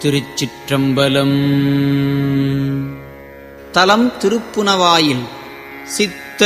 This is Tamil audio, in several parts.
திருச்சிற்றம்பலம். தலம் திருப்புனவாயில். சித்த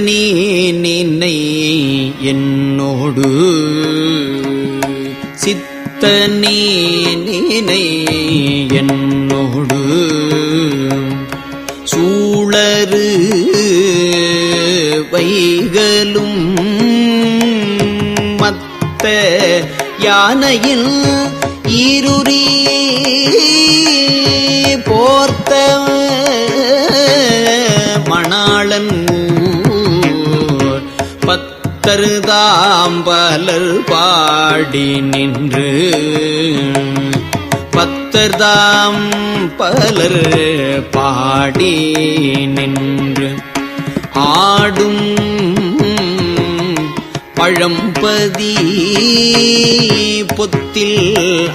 நீ நினை என்னோடு, சித்த நீ நினை என்னோடு, சூழறு வைகளும் மத்த யானையில் ஈருரி போர்த்த மணாளன் பத்தருதாம் பலர் பாடி நின்று, பத்தர்தாம் பலர் பாடி நின்று ஆடும் பழம்பதி பொத்தில்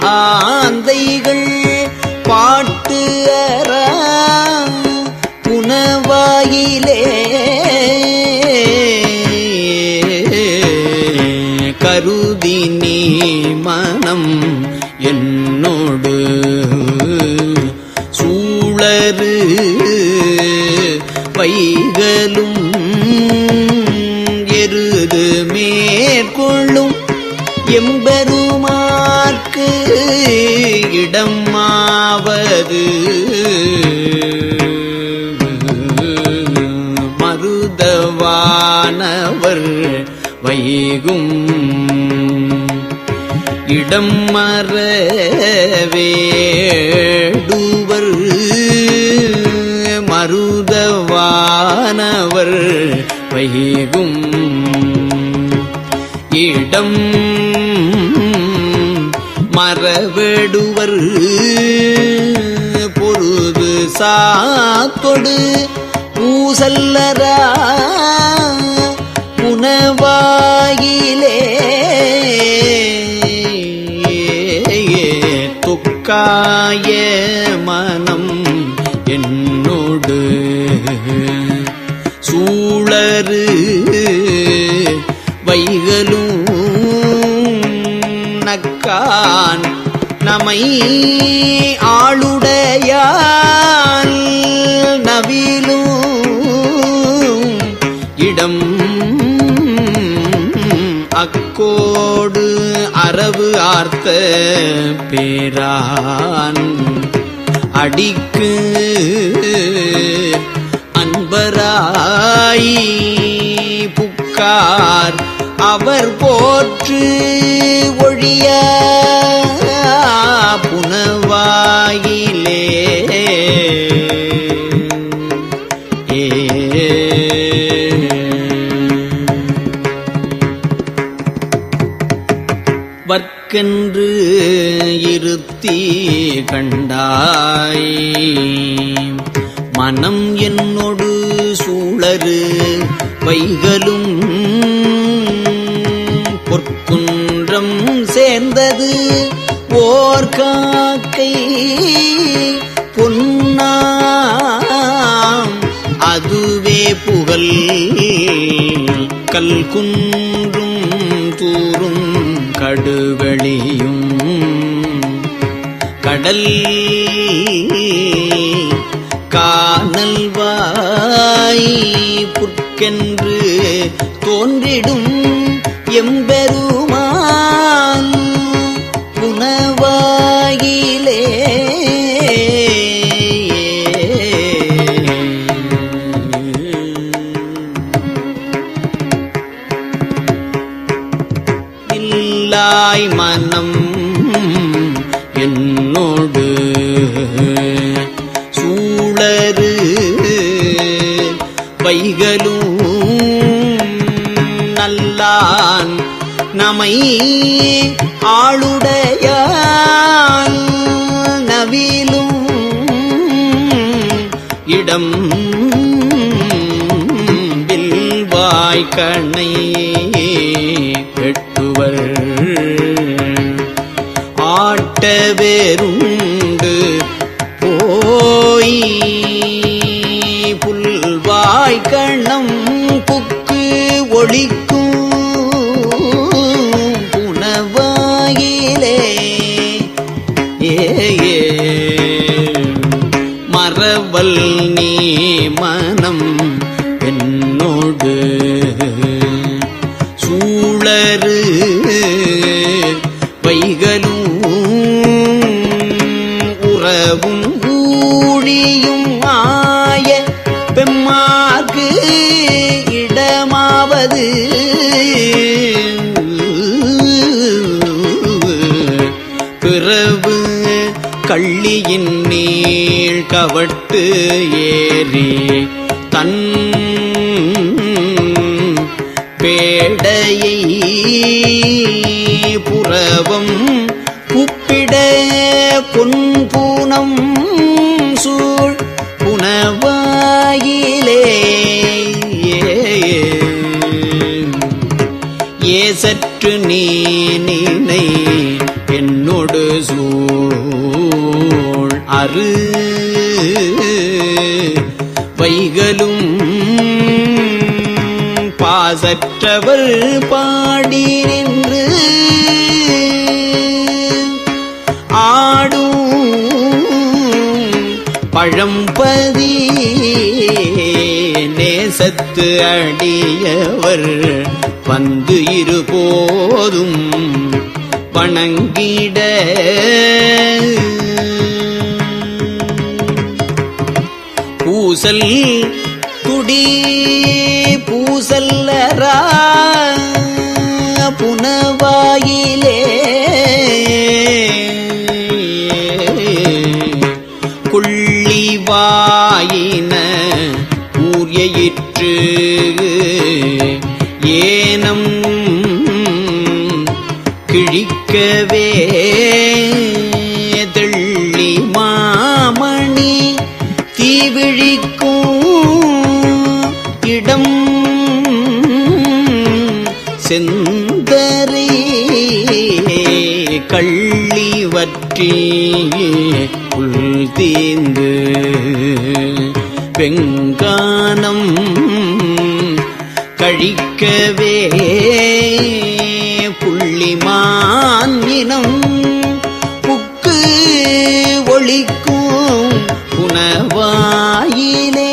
ஆந்தைகள் பாட்டு அற புனவாயிலே கருதி நீ மனம் என்னோடு, சூழறு வைகளும் எருது மேற்கொள்ளும் எம்பெருமாற்கு இடமாவது மருதவானவர் வைகும் இடம் மறவேடுவர் மருதவானவர் வைகும் இடம் மறவேடுவர் பொருது சாத்தொடு பூசல்லரா புனவாயிலே துக்காய மனம் என்னோடு, சூழறு வைகளும் நக்கான் நமை ஆளுடையான் நவிலும் இடம் அக்கோடு அரவு ஆர்த்த பேரான் அடிக்கு அன்பராய் புக்கார் அவர் போற்று ஒழிய புனவாயிலே வர்க்கென்று இருத்தி கண்டாய் மனம் என்னொடு, சூழறு வைகளும் பொற்குன்றம் சேர்ந்தது ஓர் காக்கை பொன்னாம் அதுவே புகழ் கல்குன்றும் தூரும் கடுவெளியும் கடல் காணல்வாய் புற்கென்று தோன்றிடும் எம்பெருமான் புனவாயிலே இல்லாய் மனம் என்னோடு, சூழறு வைகளும் நல்லான் நமை ஆளுடையான் நவிலும் இடம் வில்வாய்க்கணை வெட்டுவர் ஆட்டவேருண்டு போய் புல்வாய்க்கணம் புக்கு ஒளிக்கும் புனவாயிலே ஏ பிறவு கள்ளியின் நீள் கவட்டு ஏறி தன் பேடையை புறவம் உப்பிட பொன்பூனம் சூழ் புனவாயிலே ஏசற்று நீ நினை என்னொடு சூழ் அரு வைகளும் பாசற்றவர் பாடி நின்று பழம்பதி நேசத்து அடியவர் வந்து இருபோதும் வணங்கிட பூசல் துடி பூசல்லரா புனவாயிலே வாயின ஊர்யிற்று ஏனம் கிழிக்கவே தெள்ளி மாமணி தீவிழிக்கும் இடம் செந்தரை கள்ளி வற்றி புல் தீந்து வெங்கானம் கழிக்கவே புள்ளிமான் இனம் புக்கு ஒளிக்கும் புனவாயிலே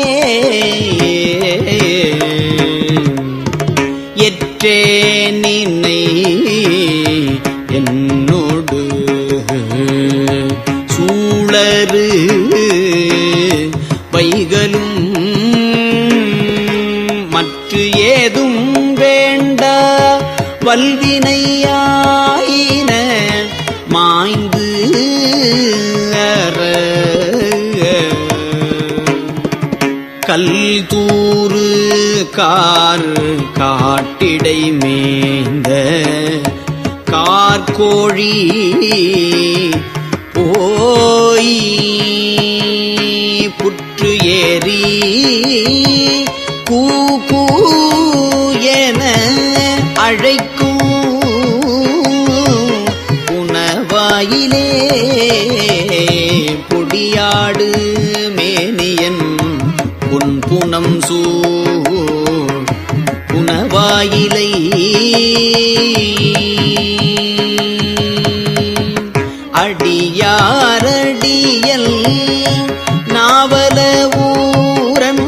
எற்றே நினை என்னோடு சூழரு வைகளும் மற்ற ஏதும் வேண்டா வல்வினையாயின மாய்ந்து அற கல் தூறு கார் காட்டிடை மேந்த கார்கோழி போய் புற்று ஏறி கூ என அழைக்கும் புனவாயிலே பொடியாடு மேனியன் புன்புனம் சூழ் புனவாயிலை அடியாரடியல் நாவல ஊரன்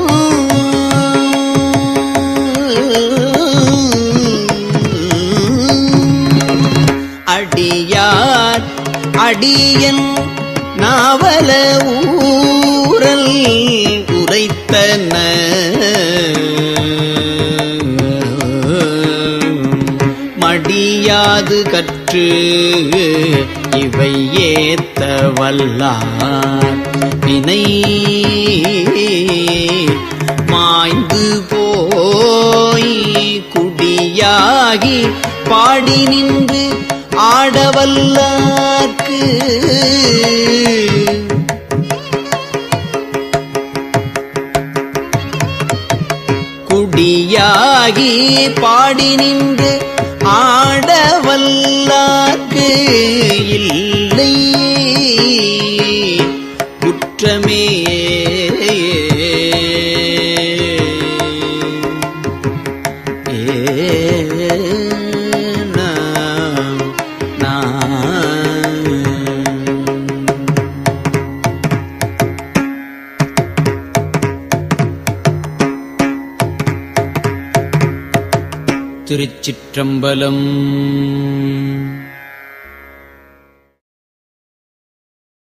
அடியார் அடியன் நாவல ஊரல் உரைத்தன மடியாது கற்று இவை ஏத்த வல்லார் வினை மாய்ந்து போய் குடியாகி பாடி நின்று ஆடவல்லார்க்கு குடியாகி பாடி நின்று ஆடவல்லார்க்கு இல்லை குற்றமே திருச்சிற்றம்பலம்.